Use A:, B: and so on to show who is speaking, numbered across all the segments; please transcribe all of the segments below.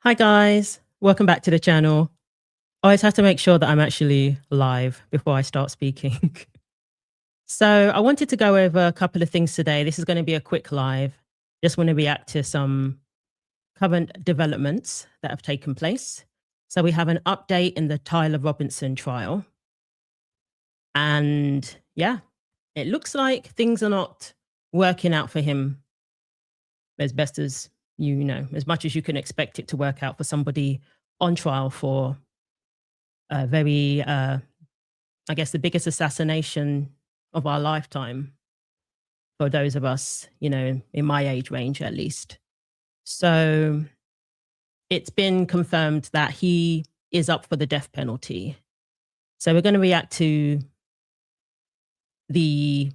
A: Hi guys, welcome back to the channel. I always have to make sure that I'm actually live before I start speaking. So I wanted to go over a couple of things today. This is going to be a quick live. Just want to react to some current developments that have taken place. So we have an update in the Tyler Robinson trial. And yeah, it looks like things are not working out for him as best as as much as you can expect it to work out for somebody on trial for a very, I guess, the biggest assassination of our lifetime for those of us, in my age range at least. So it's been confirmed that he is up for the death penalty. So we're going to react to the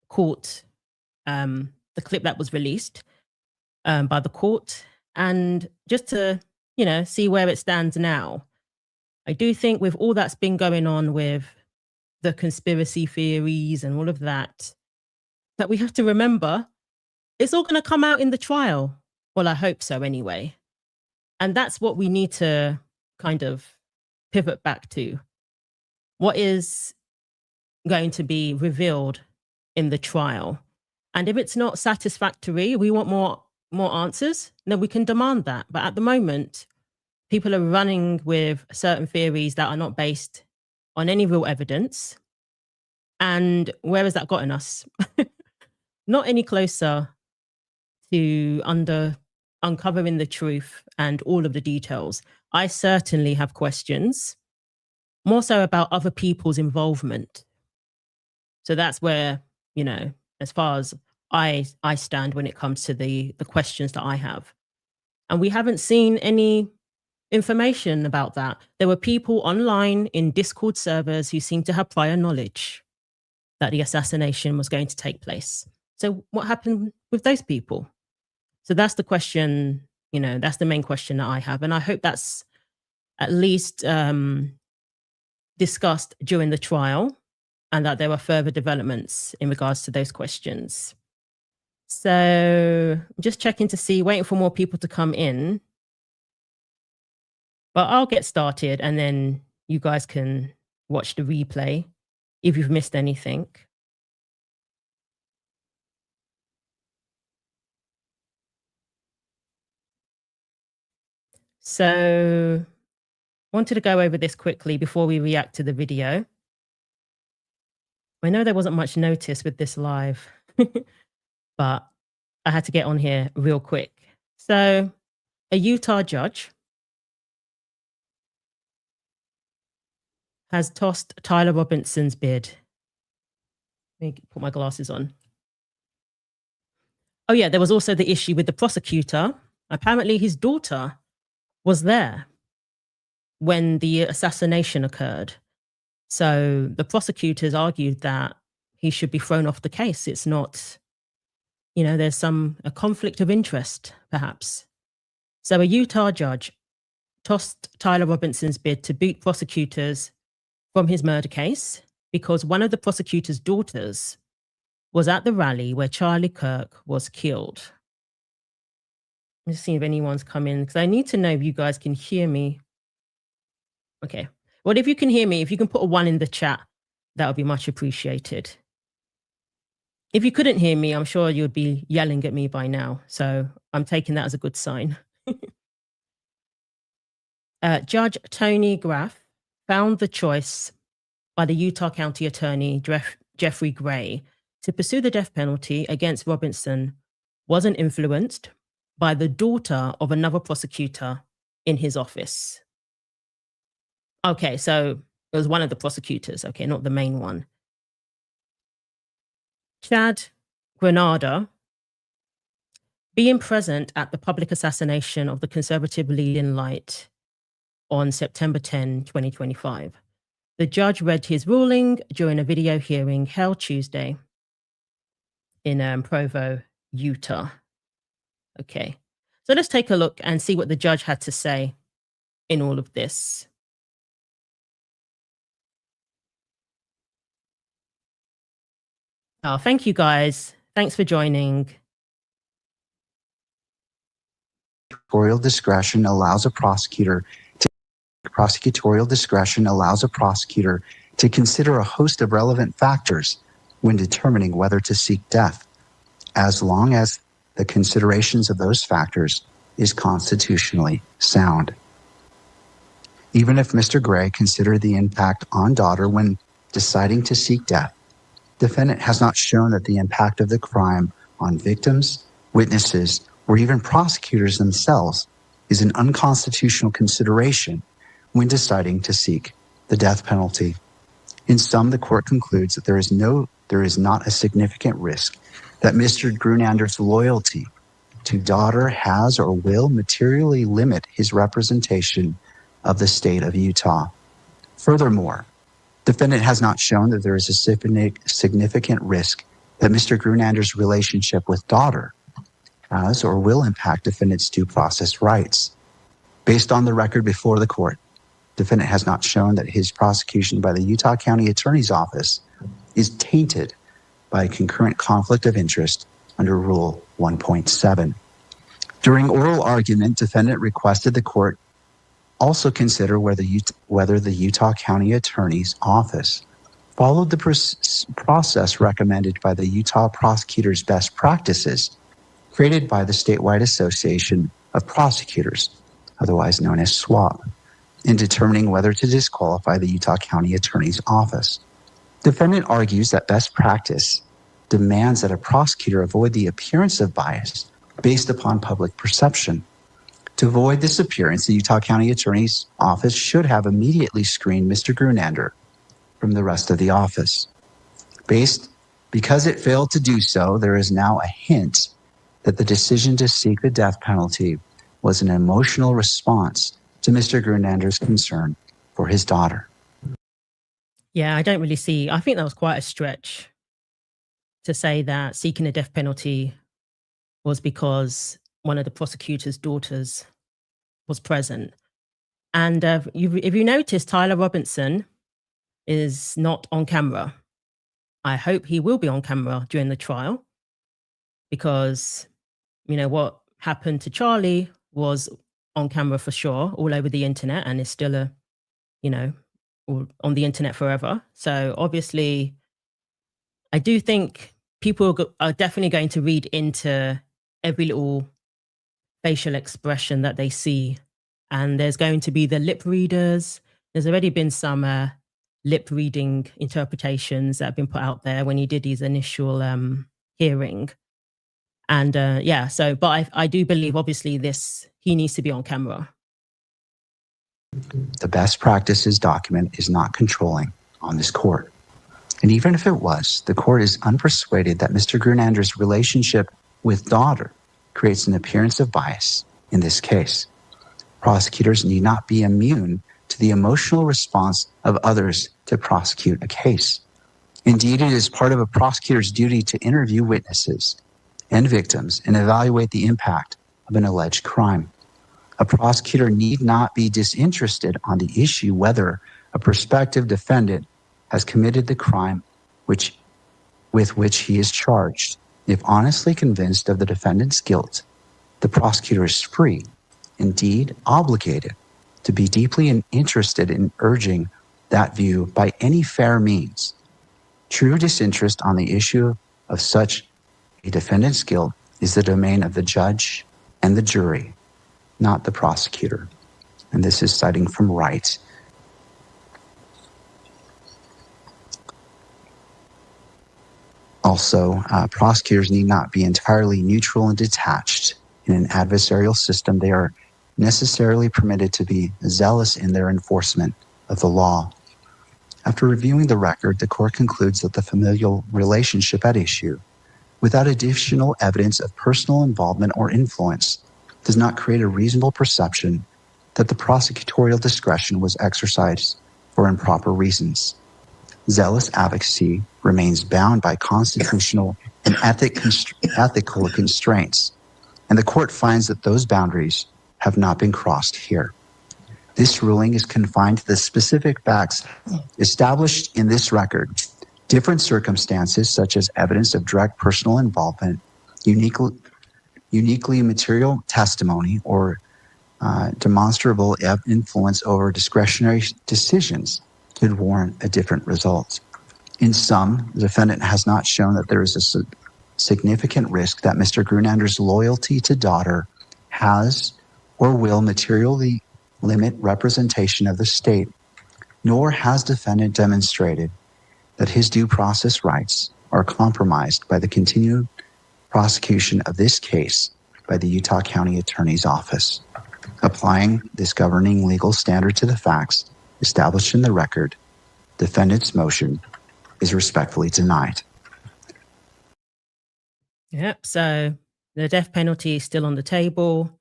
A: court, the clip that was released by the court, and just to, see where it stands now. I do think with all that's been going on with the conspiracy theories and all of that, that we have to remember it's all going to come out in the trial. Well, I hope so anyway. And that's what we need to kind of pivot back to. What is going to be revealed in the trial? And if it's not satisfactory, we want more answers, then we can demand that. But at the moment, people are running with certain theories that are not based on any real evidence. And where has that gotten us? Not any closer to uncovering the truth and all of the details. I certainly have questions, more so about other people's involvement. So that's where, as far as I stand when it comes to the questions that I have. And we haven't seen any information about that. There were people online in Discord servers who seemed to have prior knowledge that the assassination was going to take place. So what happened with those people? So that's the question, that's the main question that I have. And I hope that's at least discussed during the trial and that there are further developments in regards to those questions. So just checking to see, waiting for more people to come in. But I'll get started and then you guys can watch the replay if you've missed anything. So wanted to go over this quickly before we react to the video. I know there wasn't much notice with this live, but I had to get on here real quick. So a Utah judge has tossed Tyler Robinson's bid. Let me put my glasses on. Oh yeah, there was also the issue with the prosecutor. Apparently his daughter was there when the assassination occurred. So the prosecutors argued that he should be thrown off the case. It's not, there's a conflict of interest, perhaps. So a Utah judge tossed Tyler Robinson's bid to boot prosecutors from his murder case because one of the prosecutor's daughters was at the rally where Charlie Kirk was killed. I'm just seeing if anyone's come in because I need to know if you guys can hear me. Okay. Well, if you can hear me, if you can put a 1 in the chat, that would be much appreciated. If you couldn't hear me, I'm sure you'd be yelling at me by now. So I'm taking that as a good sign. Judge Tony Graff found the choice by the Utah County Attorney Jeffrey Gray to pursue the death penalty against Robinson wasn't influenced by the daughter of another prosecutor in his office. Okay, so it was one of the prosecutors, okay, not the main one. Chad Granada, being present at the public assassination of the conservative leading light on September 10, 2025. The judge read his ruling during a video hearing held Tuesday in Provo, Utah. Okay, so let's take a look and see what the judge had to say in all of this. Oh, thank you guys. Thanks for joining.
B: prosecutorial discretion allows a prosecutor to consider a host of relevant factors when determining whether to seek death, as long as the considerations of those factors is constitutionally sound. Even if Mr. Gray considered the impact on daughter when deciding to seek death, defendant has not shown that the impact of the crime on victims, witnesses, or even prosecutors themselves is an unconstitutional consideration when deciding to seek the death penalty. In sum, the court concludes that there is not a significant risk that Mr. Grunander's loyalty to daughter has or will materially limit his representation of the state of Utah. Furthermore, defendant has not shown that there is a significant risk that Mr. Grunander's relationship with daughter has or will impact defendant's due process rights. Based on the record before the court, defendant has not shown that his prosecution by the Utah County Attorney's Office is tainted by a concurrent conflict of interest under Rule 1.7. During oral argument, defendant requested the court also consider whether the Utah County Attorney's Office followed the process recommended by the Utah Prosecutors' Best Practices created by the Statewide Association of Prosecutors, otherwise known as SWAP, in determining whether to disqualify the Utah County Attorney's Office. Defendant argues that best practice demands that a prosecutor avoid the appearance of bias based upon public perception. To avoid this appearance, the Utah County Attorney's Office should have immediately screened Mr. Grunander from the rest of the office. Because it failed to do so, there is now a hint that the decision to seek the death penalty was an emotional response to Mr. Grunander's concern for his daughter.
A: Yeah, I think that was quite a stretch to say that seeking a death penalty was because one of the prosecutor's daughters was present. And if you notice, Tyler Robinson is not on camera. I hope he will be on camera during the trial, because, what happened to Charlie was on camera for sure, all over the internet, and is still on the internet forever. So obviously, I do think people are definitely going to read into every little facial expression that they see. And there's going to be the lip readers. There's already been some lip reading interpretations that have been put out there when he did his initial hearing. And but I do believe, obviously, he needs to be on camera.
B: The best practices document is not controlling on this court. And even if it was, the court is unpersuaded that Mr. Grunander's relationship with daughter creates an appearance of bias in this case. Prosecutors need not be immune to the emotional response of others to prosecute a case. Indeed, it is part of a prosecutor's duty to interview witnesses and victims and evaluate the impact of an alleged crime. A prosecutor need not be disinterested on the issue whether a prospective defendant has committed the crime with which he is charged. If honestly convinced of the defendant's guilt, the prosecutor is free, indeed obligated, to be deeply interested in urging that view by any fair means. True disinterest on the issue of such a defendant's guilt is the domain of the judge and the jury, not the prosecutor. And this is citing from Wright. Also, prosecutors need not be entirely neutral and detached. In an adversarial system, they are necessarily permitted to be zealous in their enforcement of the law. After reviewing the record, the court concludes that the familial relationship at issue, without additional evidence of personal involvement or influence, does not create a reasonable perception that the prosecutorial discretion was exercised for improper reasons. Zealous advocacy remains bound by constitutional and ethical constraints, and the court finds that those boundaries have not been crossed here. This ruling is confined to the specific facts established in this record. Different circumstances, such as evidence of direct personal involvement, uniquely uniquely material testimony or demonstrable influence over discretionary decisions could warrant a different result. In sum, the defendant has not shown that there is a significant risk that Mr. Grunander's loyalty to daughter has or will materially limit representation of the state, nor has defendant demonstrated that his due process rights are compromised by the continued prosecution of this case by the Utah County Attorney's Office. Applying this governing legal standard to the facts established in the record, defendant's motion is respectfully denied.
A: Yep, so the death penalty is still on the table.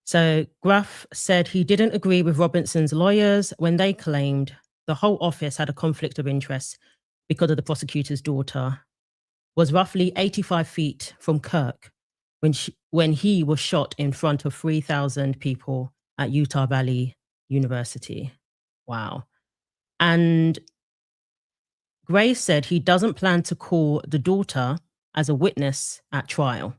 A: So Gruff said he didn't agree with Robinson's lawyers when they claimed the whole office had a conflict of interest because of the prosecutor's daughter was roughly 85 feet from Kirk when he was shot in front of 3,000 people at Utah Valley University. Wow. And Gray said he doesn't plan to call the daughter as a witness at trial,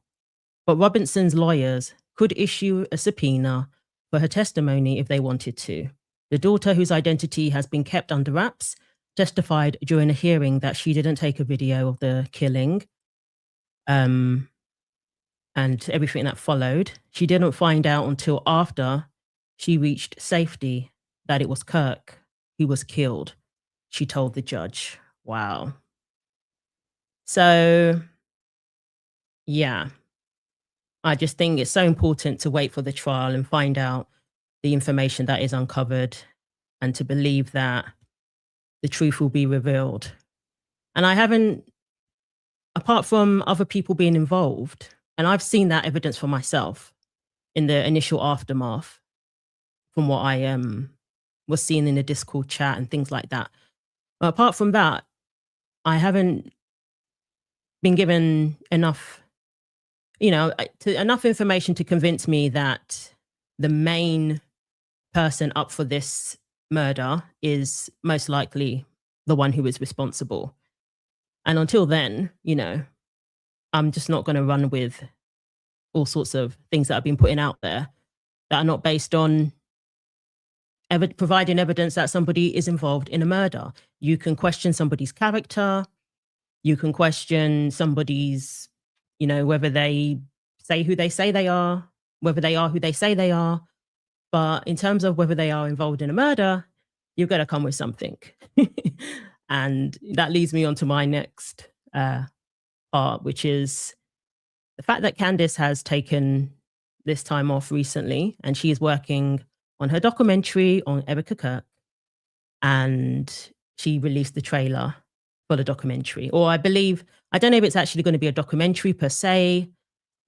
A: but Robinson's lawyers could issue a subpoena for her testimony if they wanted to. The daughter, whose identity has been kept under wraps, testified during a hearing that she didn't take a video of the killing and everything that followed. She didn't find out until after she reached safety that it was Kirk who was killed, she told the judge. Wow. So, yeah, I just think it's so important to wait for the trial and find out the information that is uncovered and to believe that the truth will be revealed. And I haven't, apart from other people being involved, and I've seen that evidence for myself in the initial aftermath from what I was seeing in the Discord chat and things like that. But apart from that, I haven't been given enough, enough information to convince me that the main person up for this murder is most likely the one who is responsible. And until then, I'm just not going to run with all sorts of things that have been putting out there that are not based on providing evidence that somebody is involved in a murder. You can question somebody's character. You can question somebody's, whether they say who they say they are, whether they are who they say they are. But in terms of whether they are involved in a murder, you've got to come with something. And that leads me on to my next part, which is the fact that Candace has taken this time off recently, and she is working on her documentary on Erika Kirk, and she released the trailer for the documentary. Or I don't know if it's actually going to be a documentary per se,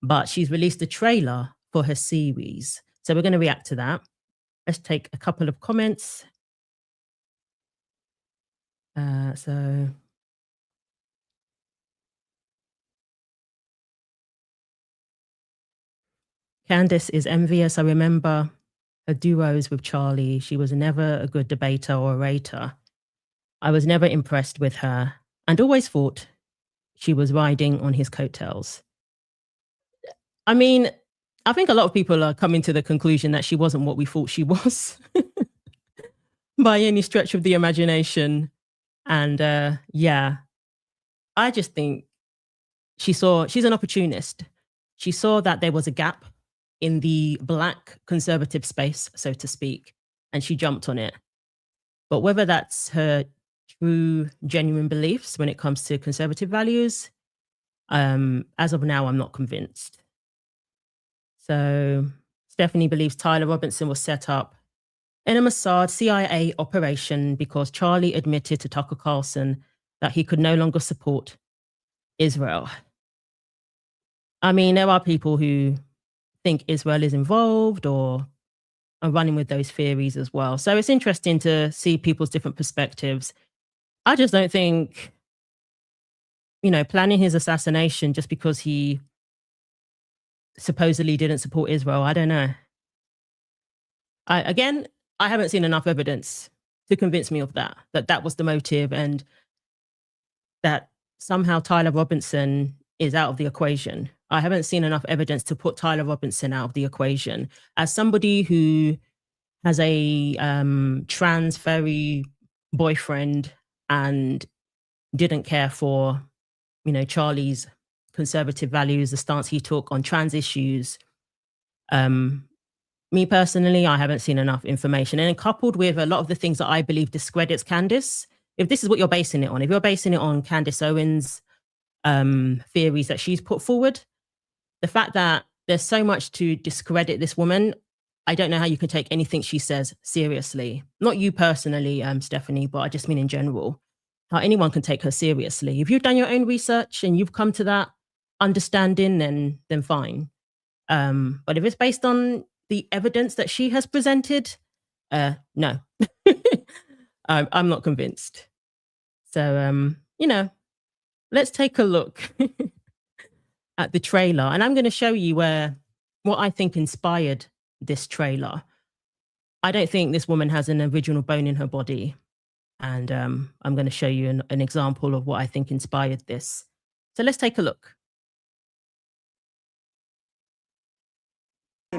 A: but she's released the trailer for her series. So we're going to react to that. Let's take a couple of comments. So Candace is envious. I remember her duos with Charlie. She was never a good debater or orator. I was never impressed with her and always thought she was riding on his coattails. I mean, I think a lot of people are coming to the conclusion that she wasn't what we thought she was by any stretch of the imagination. And I just think she's an opportunist. She saw that there was a gap in the Black conservative space, so to speak, and she jumped on it. But whether that's her true, genuine beliefs when it comes to conservative values, as of now, I'm not convinced. So Stephanie believes Tyler Robinson was set up in a Mossad CIA operation because Charlie admitted to Tucker Carlson that he could no longer support Israel. I mean, there are people who think Israel is involved or are running with those theories as well. So it's interesting to see people's different perspectives. I just don't think, planning his assassination just because he supposedly didn't support Israel, I don't know. I haven't seen enough evidence to convince me of that was the motive, and that somehow Tyler Robinson is out of the equation. I haven't seen enough evidence to put Tyler Robinson out of the equation. As somebody who has a trans furry boyfriend and didn't care for, you know, Charlie's conservative values, the stance he took on trans issues. Me personally, I haven't seen enough information. And coupled with a lot of the things that I believe discredits Candace, if this is what you're basing it on, if you're basing it on Candace Owens' theories that she's put forward, the fact that there's so much to discredit this woman, I don't know how you can take anything she says seriously. Not you personally, Stephanie, but I just mean in general. How anyone can take her seriously. If you've done your own research and you've come to that understanding, then fine. But if it's based on the evidence that she has presented, no. I'm not convinced. So, you know, let's take a look at the trailer. And I'm going to show you what I think inspired this trailer. I don't think this woman has an original bone in her body. And I'm going to show you an example of what I think inspired this. So let's take a look.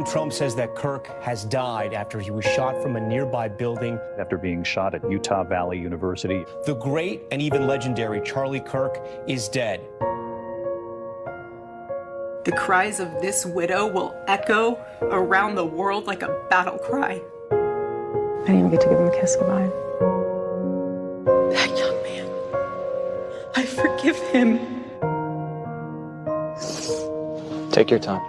C: Trump says that Kirk has died after he was shot from a nearby building.
D: After being shot at Utah Valley University.
C: The great and even legendary Charlie Kirk is dead.
E: The cries of this widow will echo around the world like a battle cry.
F: I didn't even get to give him a kiss goodbye.
E: That young man, I forgive him.
G: Take your time.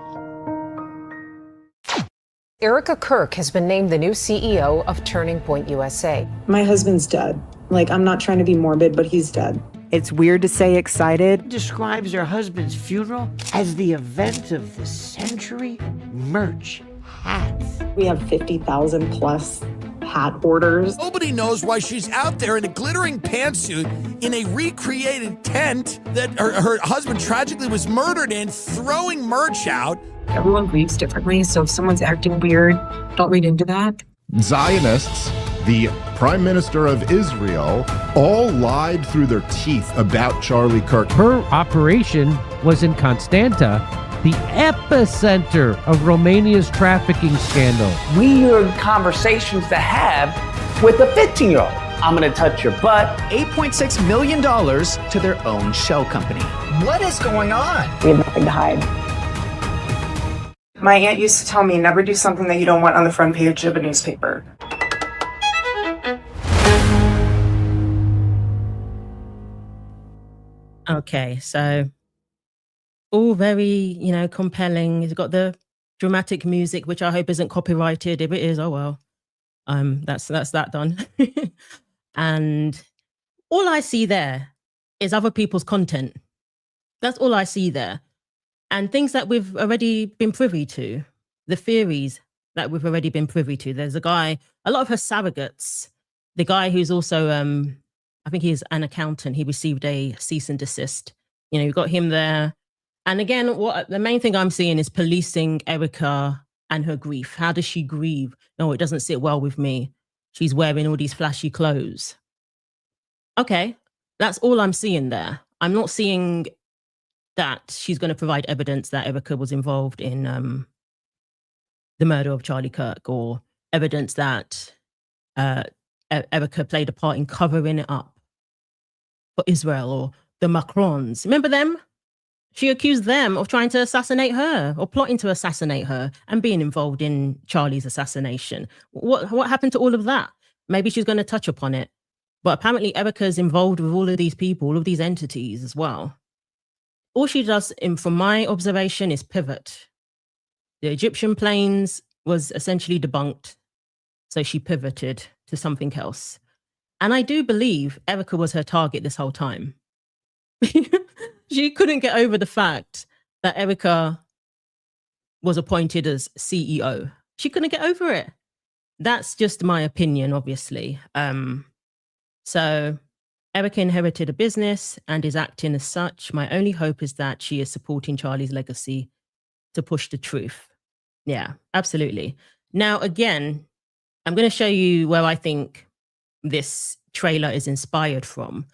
H: Erika Kirk has been named the new CEO of Turning Point USA.
F: My husband's dead. Like, I'm not trying to be morbid, but he's dead.
I: It's weird to say excited.
J: Describes her husband's funeral as the event of the century. Merch, hats.
F: We have 50,000 plus hat orders.
K: Nobody knows why she's out there in a glittering pantsuit in a recreated tent that her husband tragically was murdered in, throwing merch out.
F: Everyone grieves differently, so if someone's acting weird, don't read into that.
L: Zionists, the Prime Minister of Israel, all lied through their teeth about Charlie Kirk.
M: Her operation was in Constanta, the epicenter of Romania's trafficking scandal.
J: We are conversations to have with a 15-year-old. I'm going to touch your butt.
G: $8.6 million to their own shell company. What is going on?
F: We have nothing to hide. My aunt used to tell me, never do something that you don't want on the front page of a newspaper.
A: Okay, so all very, you know, compelling. It's got the dramatic music, which I hope isn't copyrighted. If it is, oh well. That's that done. And all I see there is other people's content. That's all I see there. And things that we've already been privy to, the theories that we've already been privy to. There's a guy, a lot of her surrogates, the guy who's also, I think he's an accountant. He received a cease and desist. You know, you've got him there. And again, what the main thing I'm seeing is policing Erika and her grief. How does she grieve? No, it doesn't sit well with me. She's wearing all these flashy clothes. Okay, that's all I'm seeing there. I'm not seeing that she's going to provide evidence that Erika was involved in the murder of Charlie Kirk, or evidence that Erika played a part in covering it up for Israel or the Macrons. Remember them? She accused them of trying to assassinate her or plotting to assassinate her and being involved in Charlie's assassination. What happened to all of that? Maybe she's going to touch upon it. But apparently Erika is involved with all of these people, all of these entities as well. All she does, from my observation, is pivot. The Egyptian planes was essentially debunked, so she pivoted to something else. And I do believe Erika was her target this whole time. She couldn't get over the fact that Erika was appointed as CEO. She couldn't get over it. That's just my opinion, obviously. So Erika inherited a business and is acting as such. My only hope is that she is supporting Charlie's legacy to push the truth. Yeah, absolutely. Now, again, I'm going to show you where I think this trailer is inspired from.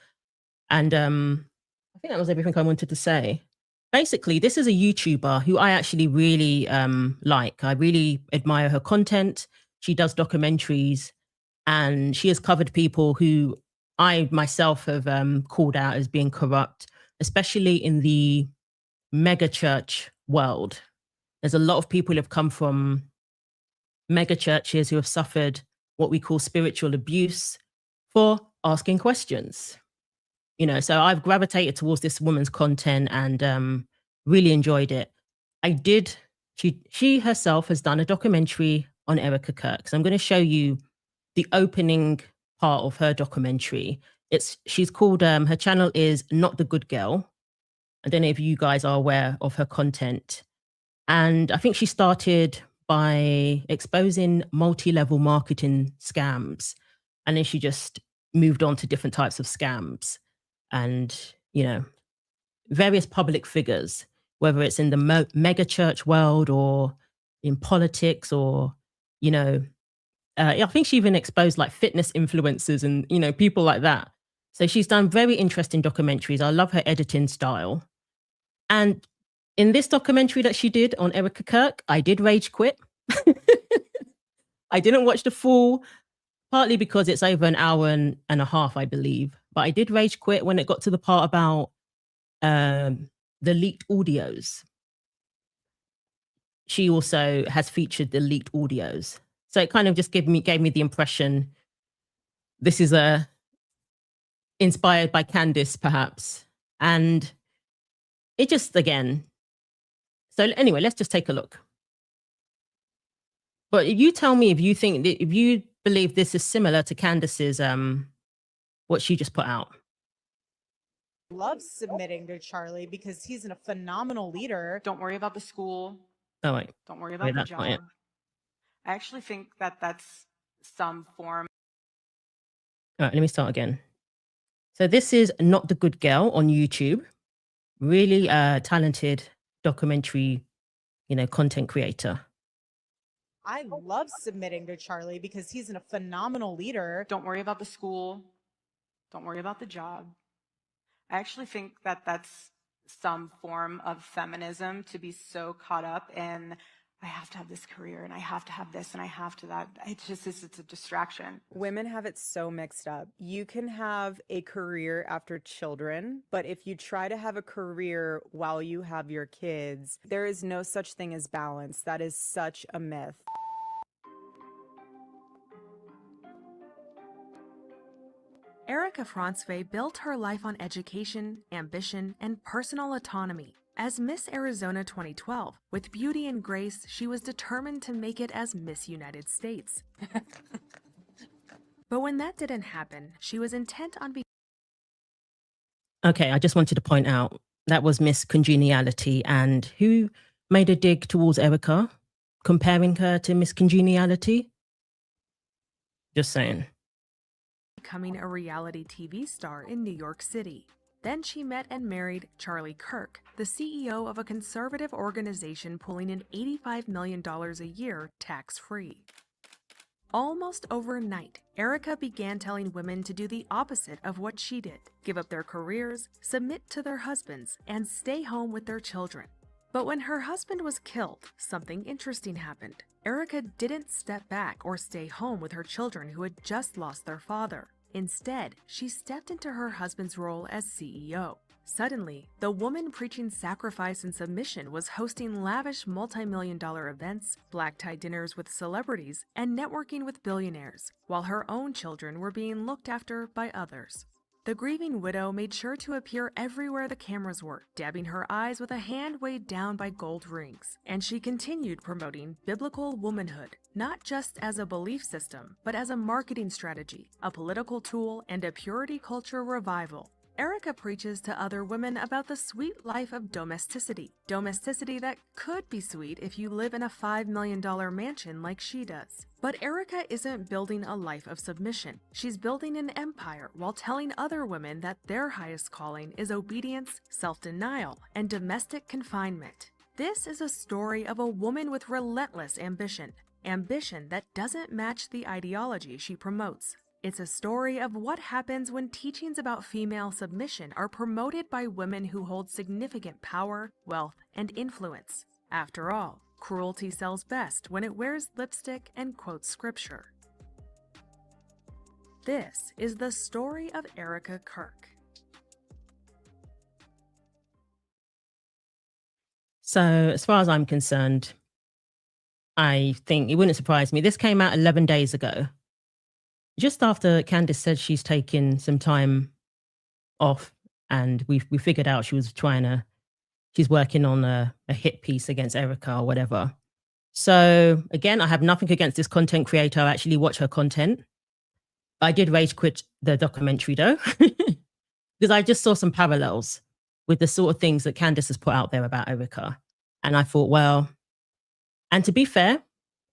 A: And I think that was everything I wanted to say. basically, this is a YouTuber who I actually really like. I really admire her content. She does documentaries, and she has covered people who I myself have called out as being corrupt, especially in the mega church world. There's a lot of people who have come from mega churches who have suffered what we call spiritual abuse for asking questions. You know, so I've gravitated towards this woman's content and really enjoyed it. She herself has done a documentary on Erika Kirk. So I'm going to show you the opening part of her documentary. She's called her channel is Not the Good Girl. I don't know if you guys are aware of her content. And I think she started by exposing multi-level marketing scams. And then she just moved on to different types of scams and, you know, various public figures, whether it's in the mega church world or in politics or, you know, I think she even exposed like fitness influencers and, you know, people like that. So she's done very interesting documentaries. I love her editing style. And in this documentary that she did on Erika Kirk, I did rage quit. I didn't watch the full, partly because it's over an hour and a half, I believe. But I did rage quit when it got to the part about the leaked audios. She also has featured the leaked audios. So it kind of just gave me the impression this is inspired by Candace, perhaps. And it just, again, so anyway, let's just take a look. But if you tell me if you believe this is similar to Candace's, what she just put out.
N: Love submitting to Charlie because he's a phenomenal leader.
E: Don't worry about the school.
A: Oh, wait.
E: Don't worry about the
A: that's not it.
E: job. I actually think that that's some form.
A: All right, let me start again. So this is Not the Good Girl on YouTube. Really talented documentary, you know, content creator.
N: I love submitting to Charlie because he's a phenomenal leader.
E: Don't worry about the school. Don't worry about the job. I actually think that that's some form of feminism, to be so caught up in I have to have this career and I have to have this and I have to that. It's a distraction.
I: Women have it so mixed up. You can have a career after children, but if you try to have a career while you have your kids, there is no such thing as balance. That is such a myth.
O: Erika Francois built her life on education, ambition, and personal autonomy. As Miss Arizona 2012, with beauty and grace, she was determined to make it as Miss United States. But when that didn't happen, she was intent on
A: Okay, I just wanted to point out that was Miss Congeniality, and who made a dig towards Erika, comparing her to Miss Congeniality? Just saying.
O: becoming a reality TV star in New York City. Then she met and married Charlie Kirk, the CEO of a conservative organization pulling in $85 million a year tax-free. Almost overnight, Erika began telling women to do the opposite of what she did, give up their careers, submit to their husbands, and stay home with their children. But when her husband was killed, something interesting happened. Erika didn't step back or stay home with her children who had just lost their father. Instead, she stepped into her husband's role as CEO. Suddenly, the woman preaching sacrifice and submission was hosting lavish multi-million-dollar events, black-tie dinners with celebrities, and networking with billionaires, while her own children were being looked after by others. The grieving widow made sure to appear everywhere the cameras were, dabbing her eyes with a hand weighed down by gold rings. And she continued promoting biblical womanhood, not just as a belief system, but as a marketing strategy, a political tool, and a purity culture revival. Erika preaches to other women about the sweet life of domesticity. Domesticity that could be sweet if you live in a $5 million mansion like she does. But Erika isn't building a life of submission. She's building an empire while telling other women that their highest calling is obedience, self-denial, and domestic confinement. This is a story of a woman with relentless ambition. Ambition that doesn't match the ideology she promotes. It's a story of what happens when teachings about female submission are promoted by women who hold significant power, wealth, and influence. After all, cruelty sells best when it wears lipstick and quotes scripture. This is the story of Erika Kirk.
A: So, as far as I'm concerned, I think it wouldn't surprise me. This came out 11 days ago, just after Candace said she's taking some time off, and we figured out she's working on a hit piece against Erika or whatever. So again, I have nothing against this content creator. I actually watch her content. I did rage quit the documentary though, because I just saw some parallels with the sort of things that Candace has put out there about Erika. And I thought, well, and to be fair,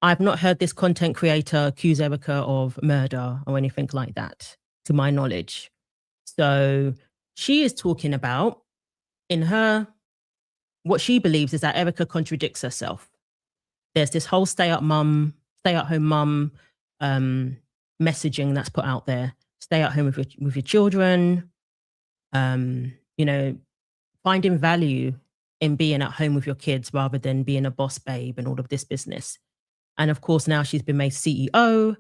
A: I've not heard this content creator accuse Erika of murder or anything like that, to my knowledge. So she is talking about, in her, what she believes is that Erika contradicts herself. There's this whole stay-at-home mum messaging that's put out there. Stay at home with your children. Finding value in being at home with your kids rather than being a boss babe and all of this business. And of course, now she's been made CEO.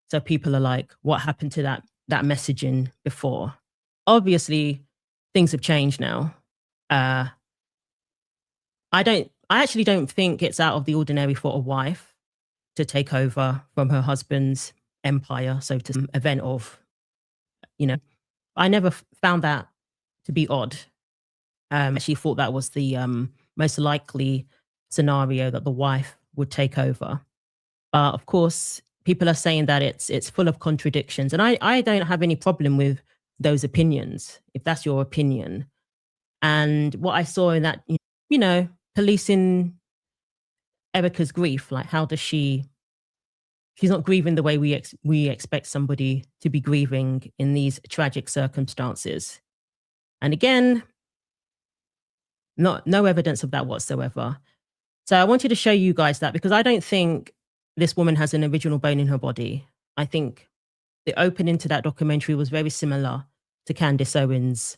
A: So people are like, what happened to that messaging before? Obviously, things have changed now. I actually don't think it's out of the ordinary for a wife to take over from her husband's empire. So to an event of, I never found that to be odd. Actually thought that was the most likely scenario that the wife would take over. But of course, people are saying that it's full of contradictions. And I don't have any problem with those opinions, if that's your opinion. And what I saw in that, policing Erika's grief, like how does she's not grieving the way we expect somebody to be grieving in these tragic circumstances. And again, no evidence of that whatsoever. So I wanted to show you guys that because I don't think this woman has an original bone in her body. I think the opening to that documentary was very similar to Candace Owens'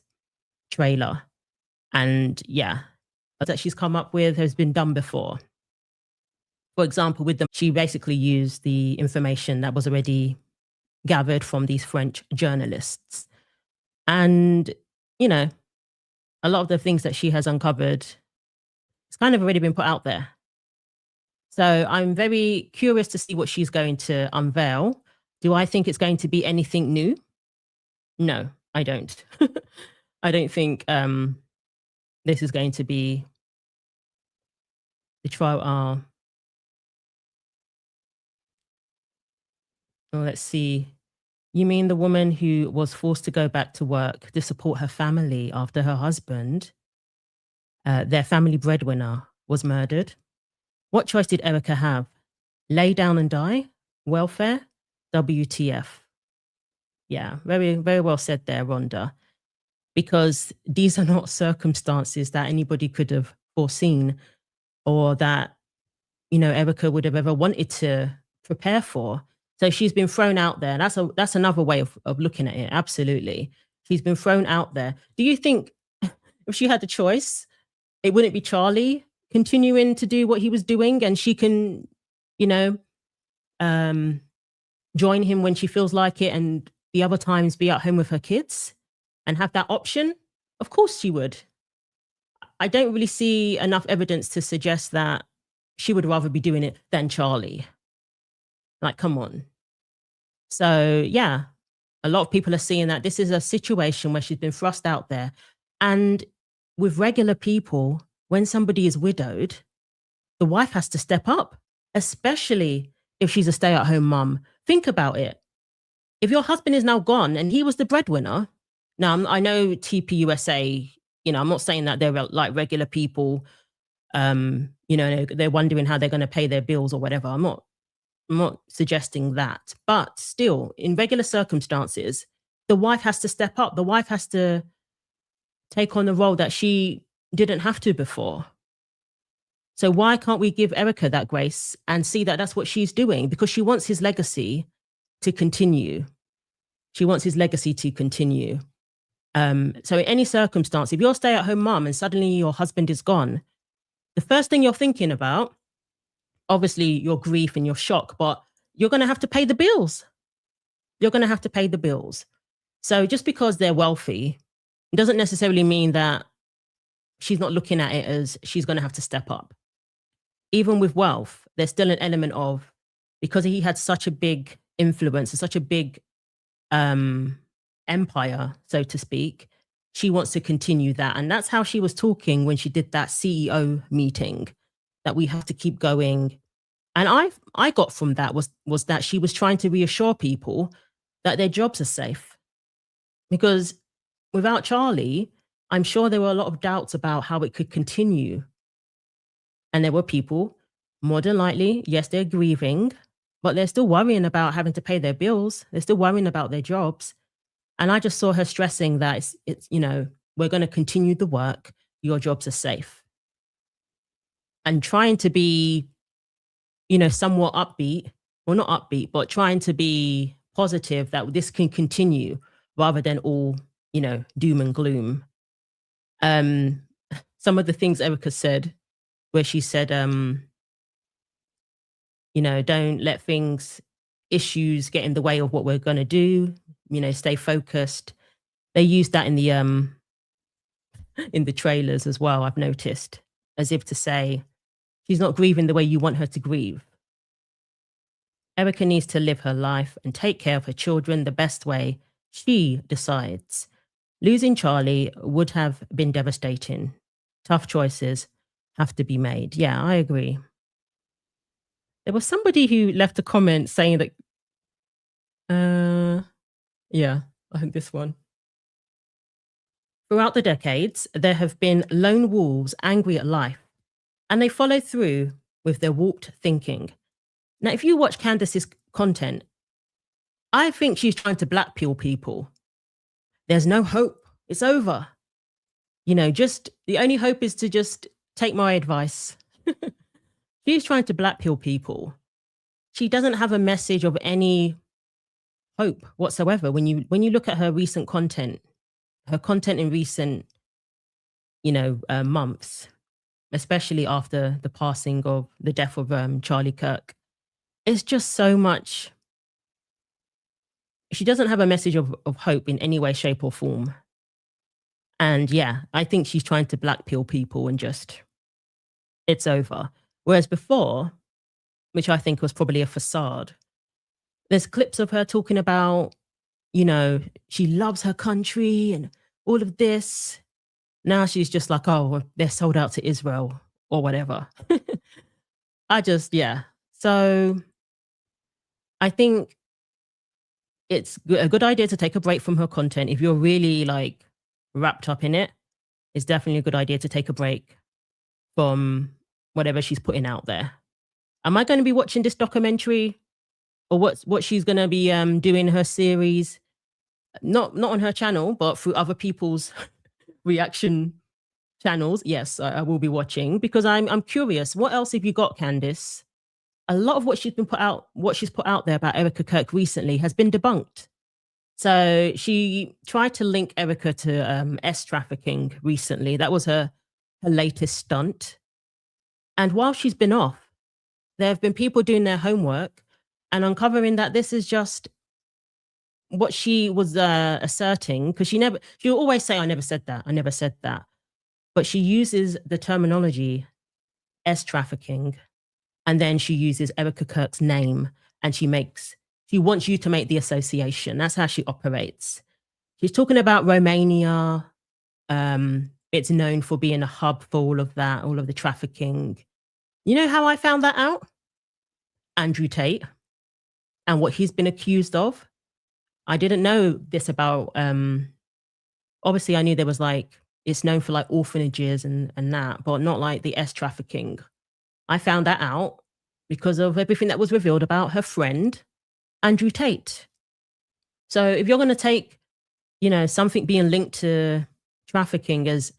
A: trailer. And yeah, that she's come up with has been done before. For example, she basically used the information that was already gathered from these French journalists. And, a lot of the things that she has uncovered, it's kind of already been put out there. So I'm very curious to see what she's going to unveil. Do I think it's going to be anything new? No, I don't. I don't think this is going to be the trial. Well, let's see. You mean the woman who was forced to go back to work to support her family after her husband, their family breadwinner, was murdered? What choice did Erika have? Lay down and die? Welfare? WTF? Yeah, very, very well said there, Rhonda. Because these are not circumstances that anybody could have foreseen or that, Erika would have ever wanted to prepare for. So she's been thrown out there. That's another way of looking at it. Absolutely. She's been thrown out there. Do you think if she had the choice, it wouldn't be Charlie continuing to do what he was doing and she can, join him when she feels like it and the other times be at home with her kids and have that option? Of course she would. I don't really see enough evidence to suggest that she would rather be doing it than Charlie. Like, come on. So yeah, a lot of people are seeing that this is a situation where she's been thrust out there. And with regular people, when somebody is widowed, the wife has to step up, especially if she's a stay-at-home mum. Think about it. If your husband is now gone and he was the breadwinner, now I know TPUSA, I'm not saying that they're like regular people, they're wondering how they're going to pay their bills or whatever. I'm not suggesting that, but still, in regular circumstances, the wife has to step up. The wife has to take on the role that she didn't have to before. So why can't we give Erika that grace and see that that's what she's doing? Because she wants his legacy to continue. She wants his legacy to continue. So in any circumstance, if you're a stay-at-home mom and suddenly your husband is gone, the first thing you're thinking about, obviously your grief and your shock, but you're going to have to pay the bills. You're going to have to pay the bills. So just because they're wealthy doesn't necessarily mean that she's not looking at it as she's going to have to step up. Even with wealth, there's still an element of, because he had such a big influence and such a big empire, so to speak, she wants to continue that. And that's how she was talking when she did that CEO meeting, that we have to keep going. And I got from that was that she was trying to reassure people that their jobs are safe. Because without Charlie, I'm sure there were a lot of doubts about how it could continue. And there were people, more than likely, yes, they're grieving, but they're still worrying about having to pay their bills. They're still worrying about their jobs. And I just saw her stressing that it's we're going to continue the work. Your jobs are safe. And trying to be, somewhat upbeat, well, not upbeat, but trying to be positive that this can continue rather than all, doom and gloom. Some of the things Erika said, where she said, don't let issues get in the way of what we're going to do, stay focused. They used that in the trailers as well, I've noticed, as if to say, she's not grieving the way you want her to grieve. Erika needs to live her life and take care of her children the best way she decides. Losing Charlie would have been devastating. Tough choices have to be made. Yeah, I agree. There was somebody who left a comment saying that, yeah, I think this one. Throughout the decades, there have been lone wolves angry at life, and they follow through with their warped thinking. Now, if you watch Candace's content, I think she's trying to black pill people. There's no hope. It's over. Just the only hope is to just take my advice. She's trying to black pill people. She doesn't have a message of any hope whatsoever. When you look at her recent content, in recent, months, especially after the passing of the death of Charlie Kirk, it's just so much. She doesn't have a message of hope in any way, shape, or form. And yeah, I think she's trying to black pill people and just, it's over. Whereas before, which I think was probably a facade, there's clips of her talking about, she loves her country and all of this. Now she's just like, oh, they're sold out to Israel or whatever. Yeah. So I think it's a good idea to take a break from her content. If you're really wrapped up in it, it's definitely a good idea to take a break from whatever she's putting out there. Am I going to be watching this documentary or what she's going to be doing her series? Not on her channel, but through other people's reaction channels. Yes, I will be watching because I'm curious. What else have you got, Candace? A lot of what she's put out there about Erika Kirk recently has been debunked. So she tried to link Erika to S trafficking recently. That was her latest stunt. And while she's been off, there have been people doing their homework and uncovering that this is just what she was asserting, because she'll always say, I never said that. But she uses the terminology S trafficking, and then she uses Erika Kirk's name, and she wants you to make the association. That's how she operates. She's talking about Romania. It's known for being a hub for all of the trafficking. You know how I found that out? Andrew Tate and what he's been accused of. I didn't know this about, obviously I knew there was it's known for orphanages and that, but not the S trafficking. I found that out because of everything that was revealed about her friend, Andrew Tate. So if you're going to take, something being linked to trafficking as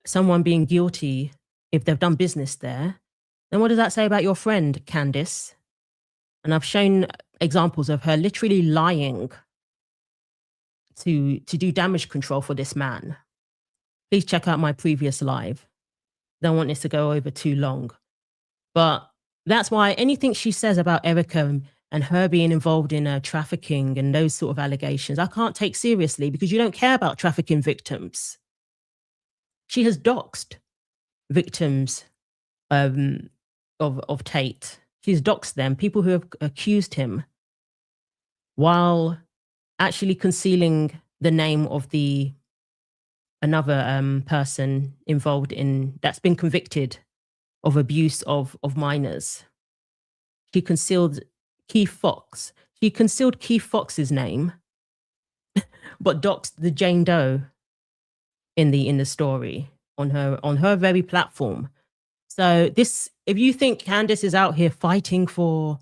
A: someone being guilty if they've done business there, then what does that say about your friend, Candace? And I've shown examples of her literally lying to do damage control for this man. Please check out my previous live. Don't want this to go over too long. But that's why anything she says about Erika and her being involved in trafficking and those sort of allegations, I can't take seriously because you don't care about trafficking victims. She has doxed victims of Tate. She's doxed them, people who have accused him, while actually concealing the name of another person involved that's been convicted of abuse of minors. She concealed Keith Fox. She concealed Keith Fox's name, but doxed the Jane Doe in the story on her very platform. So if you think Candace is out here fighting for,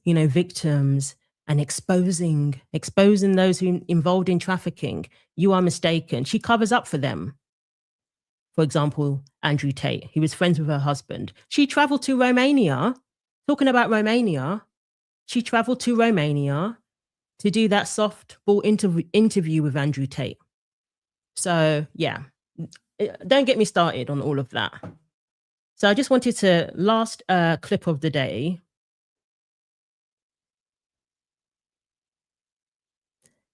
A: victims and exposing those who involved in trafficking, you are mistaken. She covers up for them. For example, Andrew Tate, he was friends with her husband. She traveled to Romania, talking about Romania. She traveled to Romania to do that softball interview with Andrew Tate. So yeah, don't get me started on all of that. So I just wanted to, last clip of the day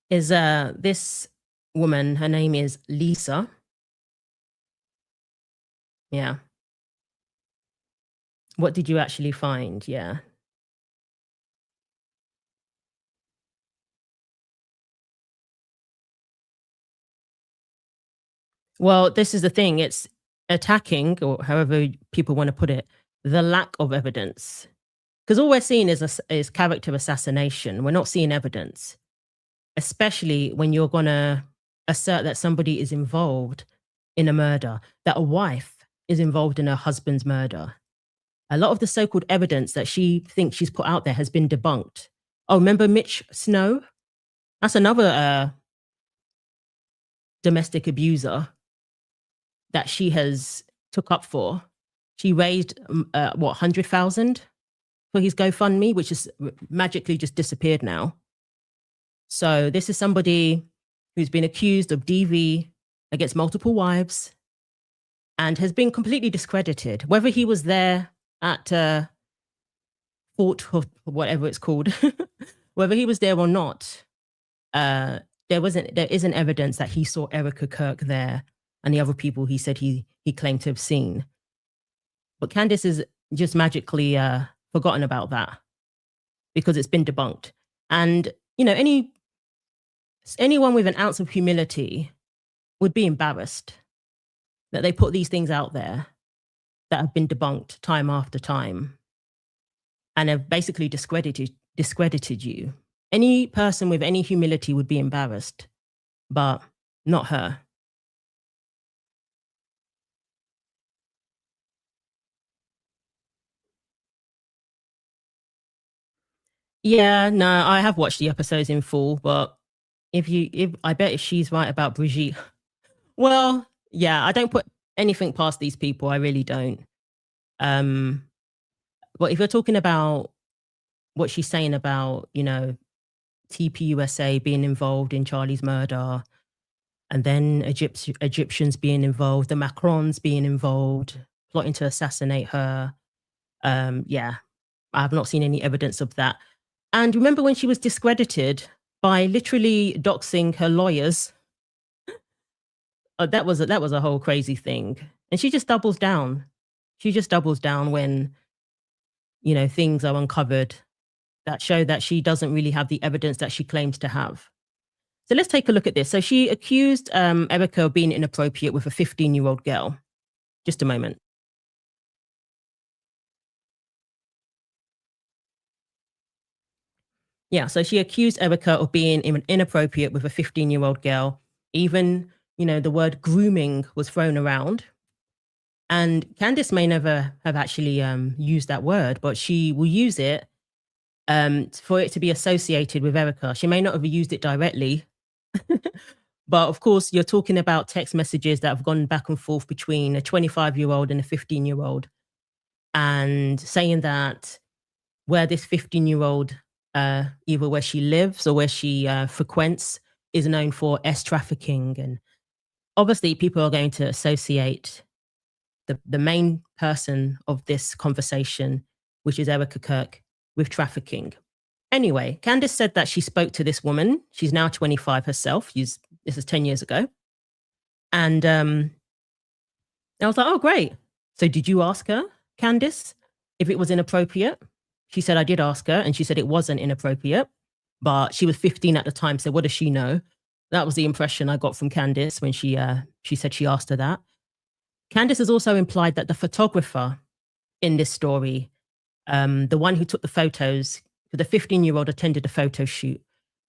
A: is this woman, her name is Lisa. Yeah. What did you actually find? Yeah. Well, this is the thing. It's attacking, or however people want to put it, the lack of evidence. Because all we're seeing is character assassination. We're not seeing evidence, especially when you're going to assert that somebody is involved in a murder, that a wife is involved in her husband's murder. A lot of the so-called evidence that she thinks she's put out there has been debunked. Oh, remember Mitch Snow? That's another domestic abuser that she has took up for. She raised, 100,000 for his GoFundMe, which is magically just disappeared now. So this is somebody who's been accused of DV against multiple wives and has been completely discredited. Whether he was there at Fort, or whatever it's called, whether he was there or not, there isn't evidence that he saw Erika Kirk there and the other people he said he claimed to have seen. But Candace is just magically forgotten about that because it's been debunked. And, anyone with an ounce of humility would be embarrassed that they put these things out there that have been debunked time after time and have basically discredited you. Any person with any humility would be embarrassed, but not her. Yeah, no, I have watched the episodes in full, but I bet if she's right about Brigitte, well, yeah, I don't put anything past these people. I really don't. But if you're talking about what she's saying about, TPUSA being involved in Charlie's murder, and then Egyptians being involved, the Macrons being involved, plotting to assassinate her, yeah, I have not seen any evidence of that. And remember when she was discredited by literally doxing her lawyers? That was a whole crazy thing. And she just doubles down. She just doubles down when, things are uncovered that show that she doesn't really have the evidence that she claims to have. So let's take a look at this. So she accused Erika of being inappropriate with a 15-year-old girl. Just a moment. Yeah, so she accused Erika of being inappropriate with a 15-year-old girl. Even, the word grooming was thrown around. And Candace may never have actually used that word, but she will use it for it to be associated with Erika. She may not have used it directly, but of course, you're talking about text messages that have gone back and forth between a 25-year-old and a 15-year-old, and saying that where this 15-year-old, either where she lives or where she frequents, is known for trafficking. And obviously people are going to associate the main person of this conversation, which is Erika Kirk, with trafficking. Anyway, Candace said that she spoke to this woman. She's now 25 herself. This is 10 years ago. And I was like, oh, great. So did you ask her, Candace, if it was inappropriate? She said, I did ask her, and she said it wasn't inappropriate, but she was 15 at the time. So what does she know? That was the impression I got from Candace when she said she asked her that. Candace has also implied that the photographer in this story, the one who took the photos, the 15-year-old attended a photo shoot.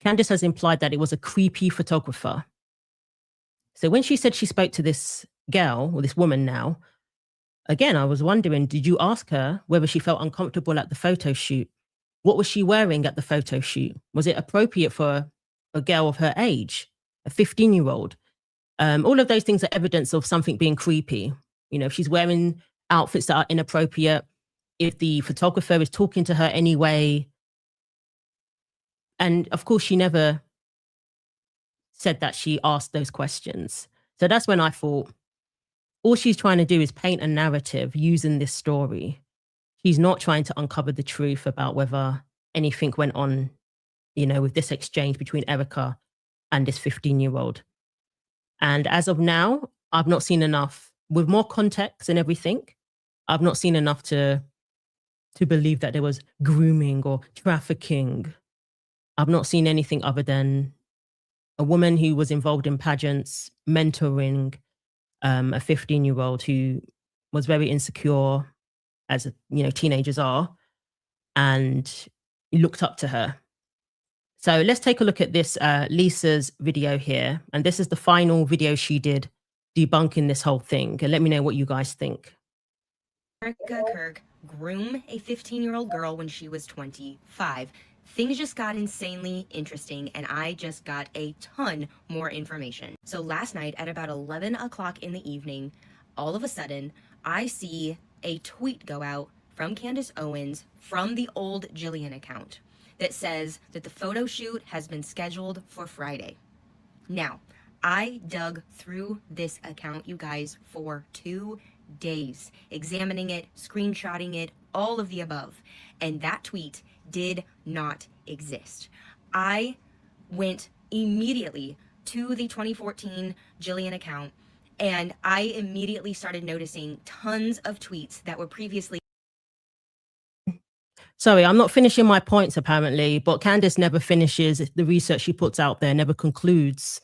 A: Candace has implied that it was a creepy photographer. So when she said she spoke to this girl, or this woman now, again, I was wondering, did you ask her whether she felt uncomfortable at the photo shoot? What was she wearing at the photo shoot? Was it appropriate for a girl of her age, a 15-year-old? All of those things are evidence of something being creepy. You know, if she's wearing outfits that are inappropriate, if the photographer is talking to her anyway. And of course, she never said that she asked those questions. So that's when I thought, all she's trying to do is paint a narrative using this story. She's not trying to uncover the truth about whether anything went on, you know, with this exchange between Erika and this 15-year-old. And as of now, I've not seen enough, with more context and everything, I've not seen enough to believe that there was grooming or trafficking. I've not seen anything other than a woman who was involved in pageants, mentoring a 15-year-old who was very insecure, as teenagers are, and looked up to her. So let's take a look at this Lisa's video here. And this is the final video she did debunking this whole thing. And let me know what you guys think.
P: Erika Kirk groomed a 15-year-old girl when she was 25. Things just got insanely interesting, and I just got a ton more information. So last night at about 11 o'clock in the evening, all of a sudden, I see a tweet go out from Candace Owens from the old Jillian account that says that the photo shoot has been scheduled for Friday. Now, I dug through this account, you guys, for 2 days, examining it, screenshotting it, all of the above. And that tweet did not exist. I went immediately to the 2014 Jillian account, and I immediately started noticing tons of tweets that were previously...
A: Sorry, I'm not finishing my points apparently, but Candace never finishes the research she puts out there, never concludes.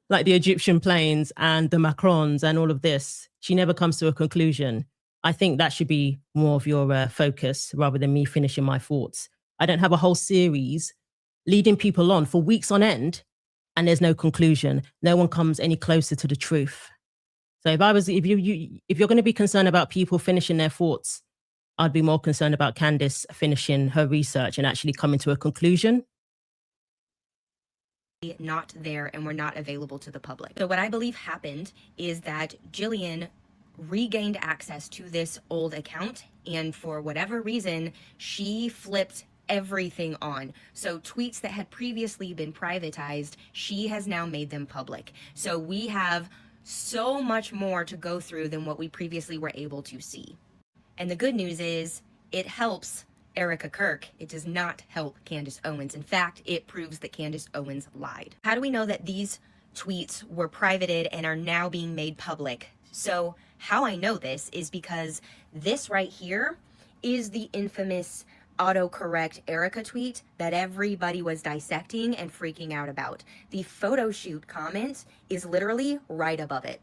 A: Like the Egyptian planes and the Macrons and all of this, she never comes to a conclusion. I think that should be more of your focus rather than me finishing my thoughts. I don't have a whole series leading people on for weeks on end and there's no conclusion. No one comes any closer to the truth. So if you're going to be concerned about people finishing their thoughts, I'd be more concerned about Candace finishing her research and actually coming to a conclusion.
P: Not there and were not available to the public. So what I believe happened is that Jillian regained access to this old account, and for whatever reason, she flipped everything on. So tweets that had previously been privatized, she has now made them public. So we have so much more to go through than what we previously were able to see. And the good news is it helps Erika Kirk. It does not help Candace Owens. In fact, it proves that Candace Owens lied. How do we know that these tweets were privated and are now being made public? So how I know this is because this right here is the infamous autocorrect Erika tweet that everybody was dissecting and freaking out about. The photo shoot comment is literally right above it.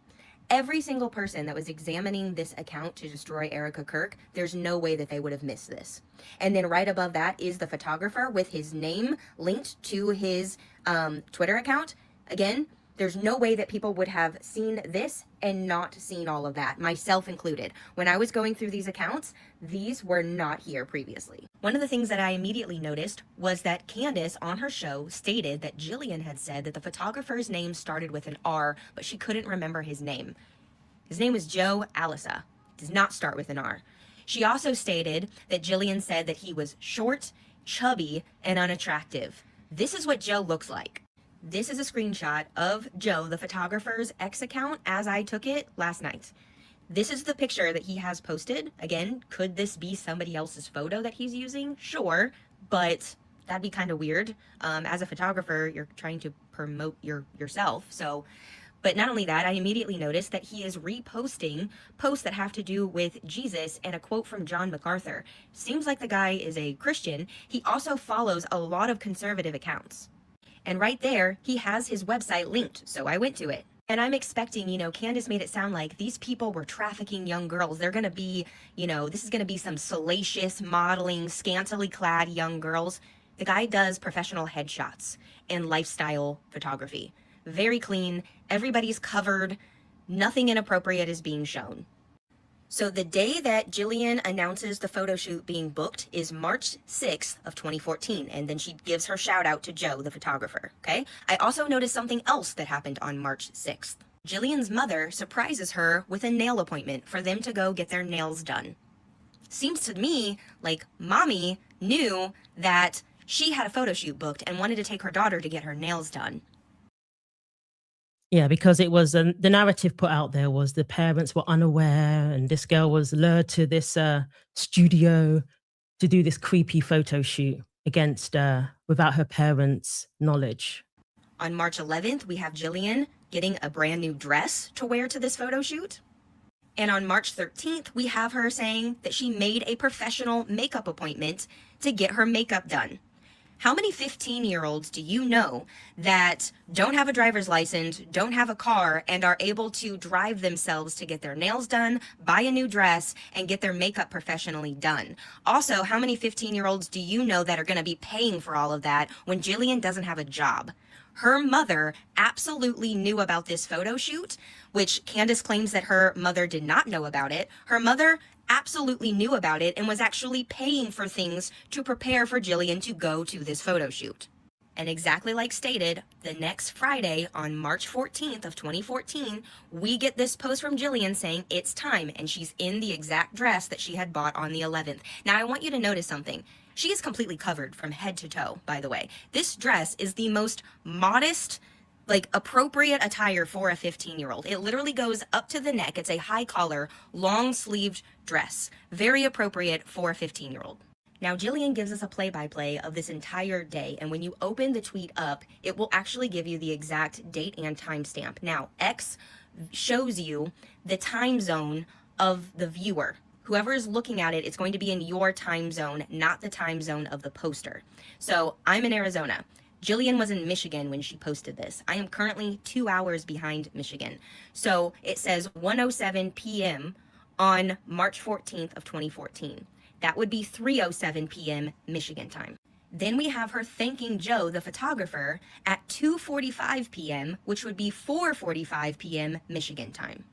P: Every single person that was examining this account to destroy Erika Kirk, there's no way that they would have missed this. And then right above that is the photographer with his name linked to his Twitter account. Again, there's no way that people would have seen this and not seen all of that, myself included. When I was going through these accounts, these were not here previously. One of the things that I immediately noticed was that Candace on her show stated that Jillian had said that the photographer's name started with an R, but she couldn't remember his name. His name was Joe Alisa. It does not start with an R. She also stated that Jillian said that he was short, chubby, and unattractive. This is what Joe looks like. This is a screenshot of Joe, the photographer's X account, as I took it last night. This is the picture that he has posted. Again, could this be somebody else's photo that he's using? Sure, but that'd be kind of weird. As a photographer, you're trying to promote yourself. So, but not only that, I immediately noticed that he is reposting posts that have to do with Jesus and a quote from John MacArthur. Seems like the guy is a Christian. He also follows a lot of conservative accounts. And right there, he has his website linked, so I went to it. And I'm expecting, you know, Candace made it sound like these people were trafficking young girls. They're going to be, you know, this is going to be some salacious, modeling, scantily clad young girls. The guy does professional headshots and lifestyle photography. Very clean. Everybody's covered. Nothing inappropriate is being shown. So the day that Jillian announces the photo shoot being booked is March 6th of 2014. And then she gives her shout out to Joe, the photographer. Okay. I also noticed something else that happened on March 6th. Jillian's mother surprises her with a nail appointment for them to go get their nails done. Seems to me like mommy knew that she had a photo shoot booked and wanted to take her daughter to get her nails done.
A: Yeah, because it was the narrative put out there was the parents were unaware and this girl was lured to this studio to do this creepy photo shoot against without her parents' knowledge.
P: On March 11th, we have Jillian getting a brand new dress to wear to this photo shoot. And on March 13th, we have her saying that she made a professional makeup appointment to get her makeup done. How many 15-year-olds do you know that don't have a driver's license, don't have a car, and are able to drive themselves to get their nails done, buy a new dress, and get their makeup professionally done? Also, how many 15-year-olds do you know that are going to be paying for all of that when Jillian doesn't have a job? Her mother absolutely knew about this photo shoot, which Candace claims that her mother did not know about it. Her mother absolutely knew about it and was actually paying for things to prepare for Jillian to go to this photo shoot. And exactly like stated, the next Friday on March 14th of 2014, we get this post from Jillian saying it's time, and she's in the exact dress that she had bought on the 11th. Now I want you to notice something. She is completely covered from head to toe, by the way. This dress is the most modest, like appropriate attire for a 15-year-old. It literally goes up to the neck. It's a high collar, long sleeved dress. Very appropriate for a 15-year-old. Now, Jillian gives us a play-by-play of this entire day, and when you open the tweet up, it will actually give you the exact date and timestamp. Now, X shows you the time zone of the viewer. Whoever is looking at it, it's going to be in your time zone, not the time zone of the poster. So I'm in Arizona. Jillian was in Michigan when she posted this. I am currently 2 hours behind Michigan. So it says 1:07 p.m. on March 14th of 2014. That would be 3:07 p.m. Michigan time. Then we have her thanking Joe, the photographer, at 2:45 p.m., which would be 4:45 p.m. Michigan time.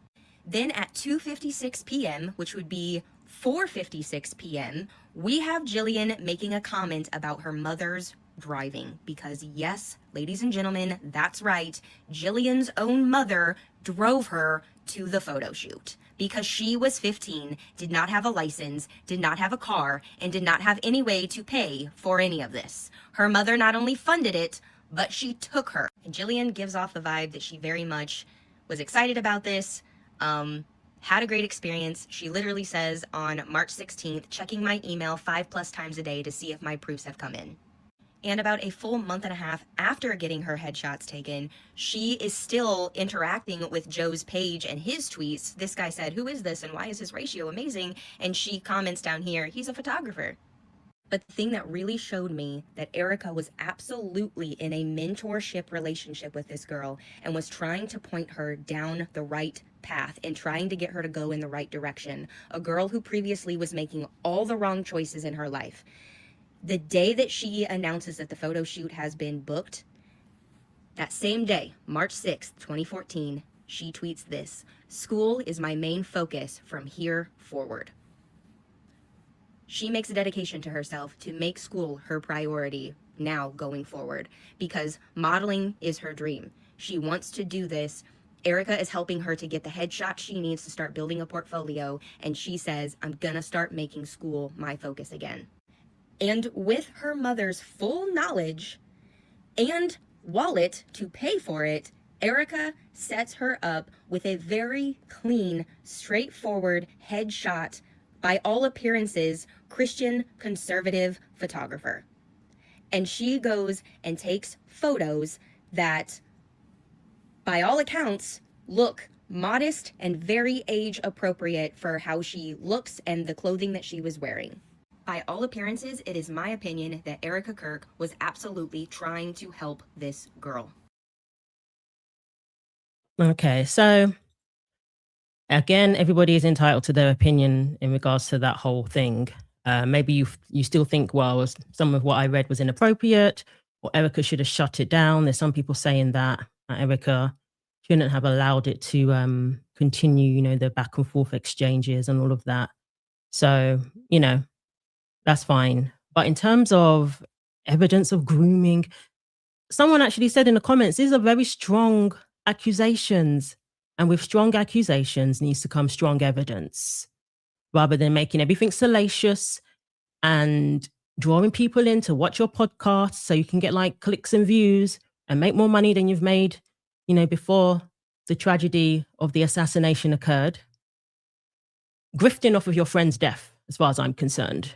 P: Then at 2:56 p.m., which would be 4:56 p.m., we have Jillian making a comment about her mother's driving. Because yes, ladies and gentlemen, that's right. Jillian's own mother drove her to the photo shoot because she was 15, did not have a license, did not have a car, and did not have any way to pay for any of this. Her mother not only funded it, but she took her. And Jillian gives off the vibe that she very much was excited about this, had a great experience. She literally says on March 16th, checking my email 5+ times a day to see if my proofs have come in. And about a full month and a half after getting her headshots taken, she is still interacting with Joe's page and his tweets. This guy said, "Who is this and why is his ratio amazing?" And she comments down here, "He's a photographer." But the thing that really showed me that Erika was absolutely in a mentorship relationship with this girl and was trying to point her down the right path and trying to get her to go in the right direction. A girl who previously was making all the wrong choices in her life. The day that she announces that the photo shoot has been booked, that same day, March 6th, 2014, she tweets this: "School is my main focus from here forward." She makes a dedication to herself to make school her priority now going forward because modeling is her dream. She wants to do this. Erika is helping her to get the headshot she needs to start building a portfolio, and she says, "I'm gonna start making school my focus again." And with her mother's full knowledge and wallet to pay for it, Erika sets her up with a very clean, straightforward headshot, by all appearances, Christian conservative photographer. And she goes and takes photos that, by all accounts, look modest and very age appropriate for how she looks and the clothing that she was wearing. By all appearances, it is my opinion that Erika Kirk was absolutely trying to help this girl.
A: Okay, so again, everybody is entitled to their opinion in regards to that whole thing. Maybe you still think, well, some of what I read was inappropriate, or Erika should have shut it down. There's some people saying that Erika shouldn't have allowed it to continue, the back and forth exchanges and all of that. So, that's fine. But in terms of evidence of grooming, someone actually said in the comments, these are very strong accusations. And with strong accusations needs to come strong evidence, rather than making everything salacious and drawing people in to watch your podcast so you can get like clicks and views and make more money than you've made, before the tragedy of the assassination occurred. Grifting off of your friend's death, as far as I'm concerned.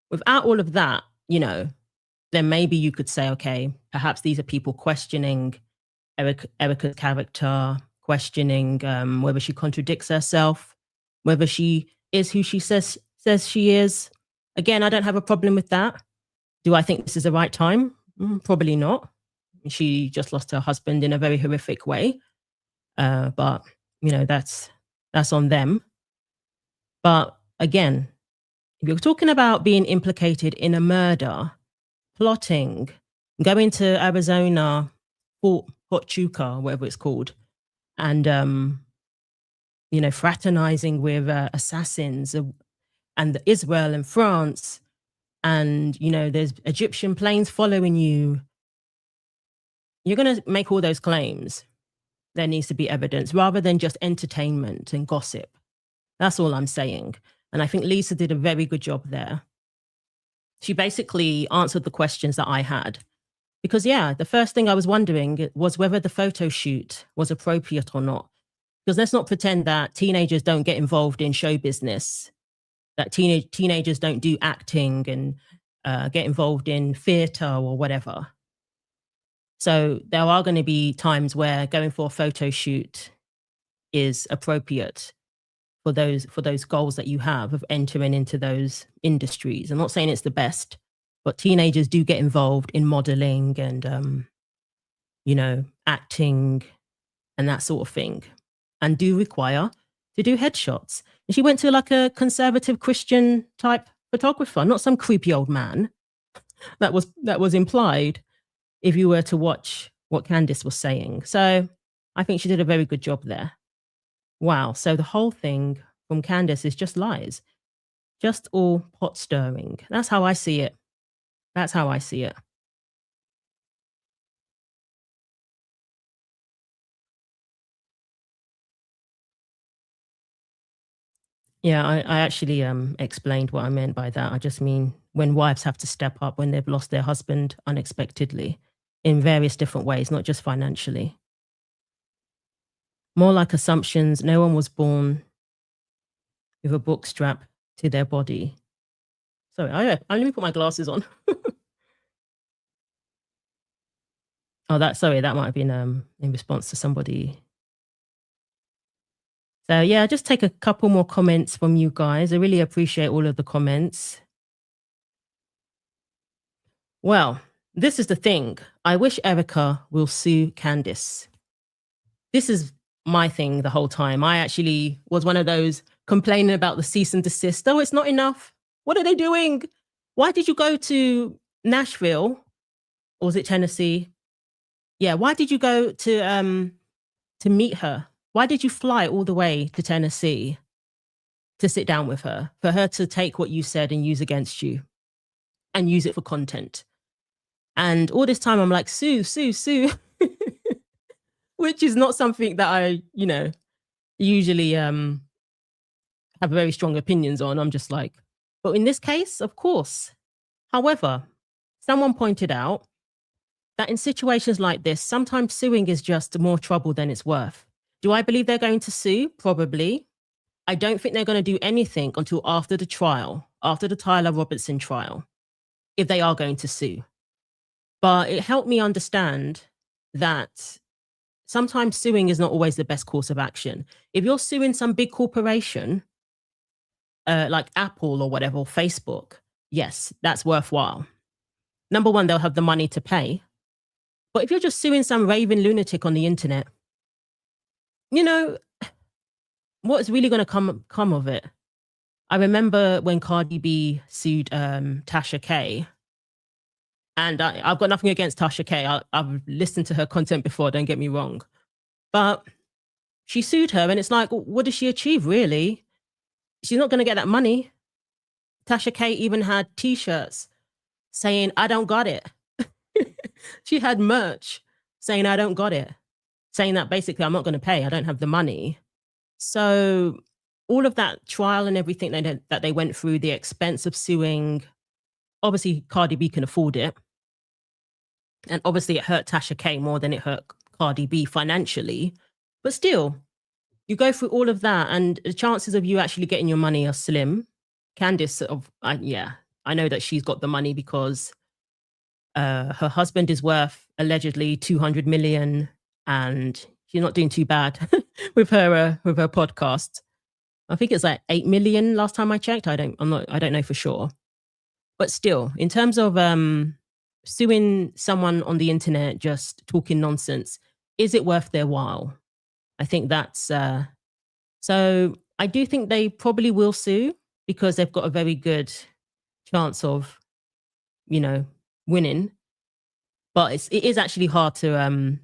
A: Without all of that, then maybe you could say, okay, perhaps these are people questioning Erika's character, questioning whether she contradicts herself, whether she is who she says she is. Again, I don't have a problem with that. Do I think this is the right time? Probably not. She just lost her husband in a very horrific way. But, that's on them. But again, if you're talking about being implicated in a murder, plotting, going to Arizona, Fort Huachuca, whatever it's called, and fraternizing with assassins, and Israel and France, and there's Egyptian planes following you, you're going to make all those claims. There needs to be evidence rather than just entertainment and gossip. That's all I'm saying. And I think Lisa did a very good job there. She basically answered the questions that I had. Because, the first thing I was wondering was whether the photo shoot was appropriate or not. Because let's not pretend that teenagers don't get involved in show business, that teenagers don't do acting and get involved in theatre or whatever. So there are going to be times where going for a photo shoot is appropriate for those goals that you have of entering into those industries. I'm not saying it's the best, but teenagers do get involved in modeling and, acting and that sort of thing, and do require to do headshots. And she went to like a conservative Christian type photographer, not some creepy old man. That was implied if you were to watch what Candace was saying. So I think she did a very good job there. Wow. So the whole thing from Candace is just lies. Just all pot stirring. That's how I see it. That's how I see it. Yeah, I actually explained what I meant by that. I just mean when wives have to step up when they've lost their husband unexpectedly in various different ways, not just financially. More like assumptions. No one was born with a book strapped to their body. Sorry, let me put my glasses on. That might have been in response to somebody. So yeah, just take a couple more comments from you guys. I really appreciate all of the comments. Well, this is the thing. I wish Erika will sue Candace. This is my thing the whole time. I actually was one of those complaining about the cease and desist. Oh, it's not enough. What are they doing? Why did you go to Nashville? Or was it Tennessee? Yeah, why did you go to meet her? Why did you fly all the way to Tennessee to sit down with her, for her to take what you said and use against you and use it for content? And all this time I'm like, sue, which is not something that I, usually have very strong opinions on. I'm just like, but in this case, of course. However, someone pointed out that in situations like this, sometimes suing is just more trouble than it's worth. Do I believe they're going to sue? Probably. I don't think they're going to do anything until after the trial, after the Tyler Robertson trial, if they are going to sue. But it helped me understand that sometimes suing is not always the best course of action. If you're suing some big corporation, like Apple or whatever, or Facebook, yes, that's worthwhile. Number one, they'll have the money to pay. But if you're just suing some raving lunatic on the internet, you know, what's really going to come of it? I remember when Cardi B sued Tasha K. And I've got nothing against Tasha K. I've listened to her content before, don't get me wrong. But she sued her, and it's like, what does she achieve, really? She's not going to get that money. Tasha K even had T-shirts saying, I don't got it. She had merch saying, I don't got it. Saying that basically, I'm not going to pay. I don't have the money. So all of that trial and everything that they went through, the expense of suing, obviously Cardi B can afford it. And obviously it hurt Tasha K more than it hurt Cardi B financially. But still, you go through all of that and the chances of you actually getting your money are slim. Candace, I know that she's got the money because her husband is worth allegedly 200 million and she's not doing too bad with her podcast. I think it's like 8 million last time I checked. I don't know for sure. But still, in terms of suing someone on the internet just talking nonsense, is it worth their while? I think that's so I do think they probably will sue because they've got a very good chance of, winning. But it is actually hard to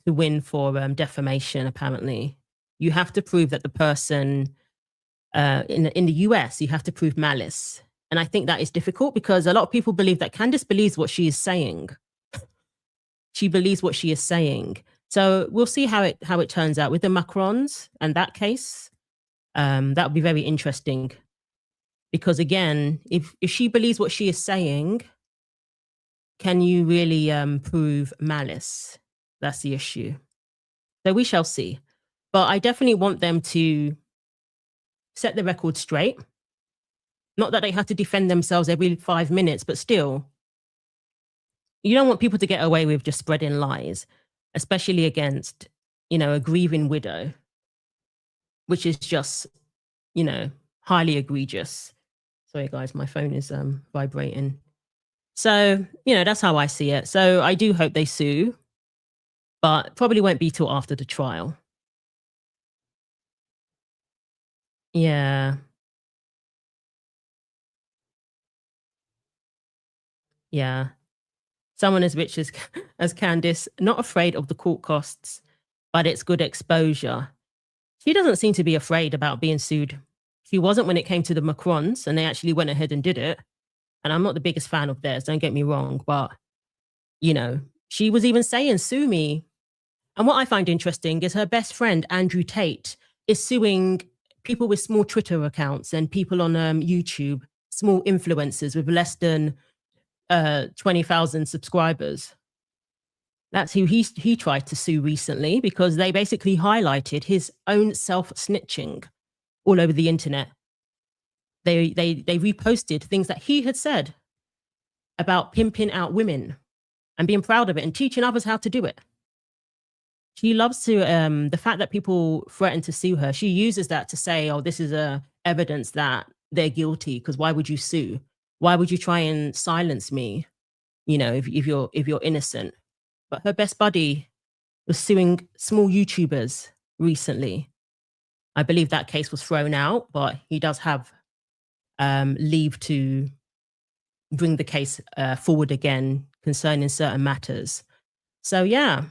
A: win for defamation. Apparently, you have to prove that the person in the US, you have to prove malice. And I think that is difficult because a lot of people believe that Candace believes what she is saying. She believes what she is saying. So we'll see how it turns out with the Macrons and that case. That would be very interesting. Because again, if she believes what she is saying, can you really prove malice? That's the issue. So we shall see. But I definitely want them to set the record straight. Not that they have to defend themselves every 5 minutes, but still, you don't want people to get away with just spreading lies, especially against, a grieving widow, which is just, highly egregious. Sorry, guys, my phone is vibrating. So, that's how I see it. So I do hope they sue, but probably won't be till after the trial. Yeah. Yeah. Someone as rich as Candace, not afraid of the court costs, but it's good exposure. She doesn't seem to be afraid about being sued. She wasn't when it came to the Macrons, and they actually went ahead and did it. And I'm not the biggest fan of theirs, don't get me wrong, but, she was even saying, sue me. And what I find interesting is her best friend, Andrew Tate, is suing people with small Twitter accounts and people on YouTube, small influencers with less than 20,000 subscribers. That's who he tried to sue recently because they basically highlighted his own self-snitching all over the internet. They reposted things that he had said about pimping out women and being proud of it and teaching others how to do it. She loves to, the fact that people threaten to sue her, she uses that to say, oh, this is evidence that they're guilty, because why would you sue? Why would you try and silence me, if you're innocent? But her best buddy was suing small YouTubers recently. I believe that case was thrown out, but he does have leave to bring the case forward again concerning certain matters. So yeah,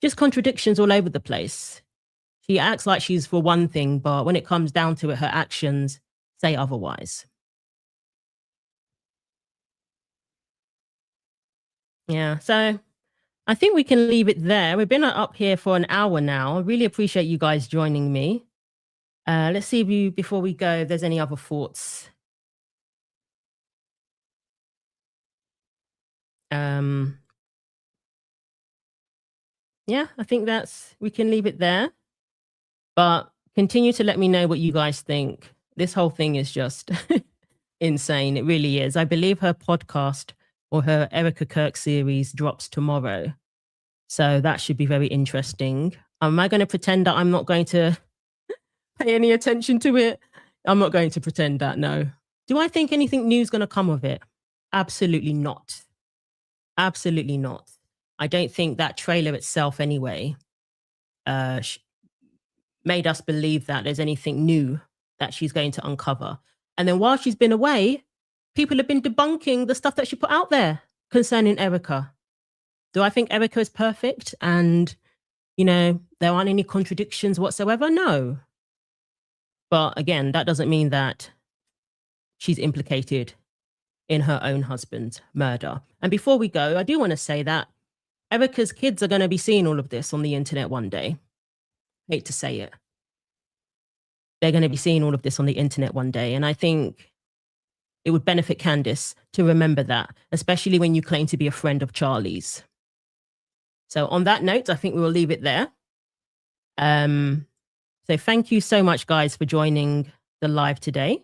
A: just contradictions all over the place. She acts like she's for one thing, but when it comes down to it, her actions say otherwise. Yeah, so I think we can leave it there. We've been up here for an hour now. I really appreciate you guys joining me. Let's see before we go, if there's any other thoughts. yeah, I think we can leave it there. But continue to let me know what you guys think. This whole thing is just insane. It really is. I believe her podcast or her Erika Kirk series drops tomorrow. So that should be very interesting. Am I going to pretend that I'm not going to pay any attention to it? I'm not going to pretend that, no. Do I think anything new is going to come of it? Absolutely not. Absolutely not. I don't think that trailer itself anyway made us believe that there's anything new that she's going to uncover. And then while she's been away, people have been debunking the stuff that she put out there concerning Erika. Do I think Erika is perfect and, there aren't any contradictions whatsoever? No. But again, that doesn't mean that she's implicated in her own husband's murder. And before we go, I do want to say that Erika's kids are going to be seeing all of this on the internet one day. Hate to say it. They're going to be seeing all of this on the internet one day. And I think it would benefit Candace to remember that, especially when you claim to be a friend of Charlie's. So on that note, I think we will leave it there. So thank you so much, guys, for joining the live today.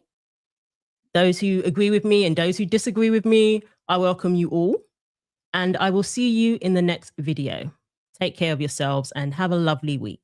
A: Those who agree with me and those who disagree with me, I welcome you all. And I will see you in the next video. Take care of yourselves and have a lovely week.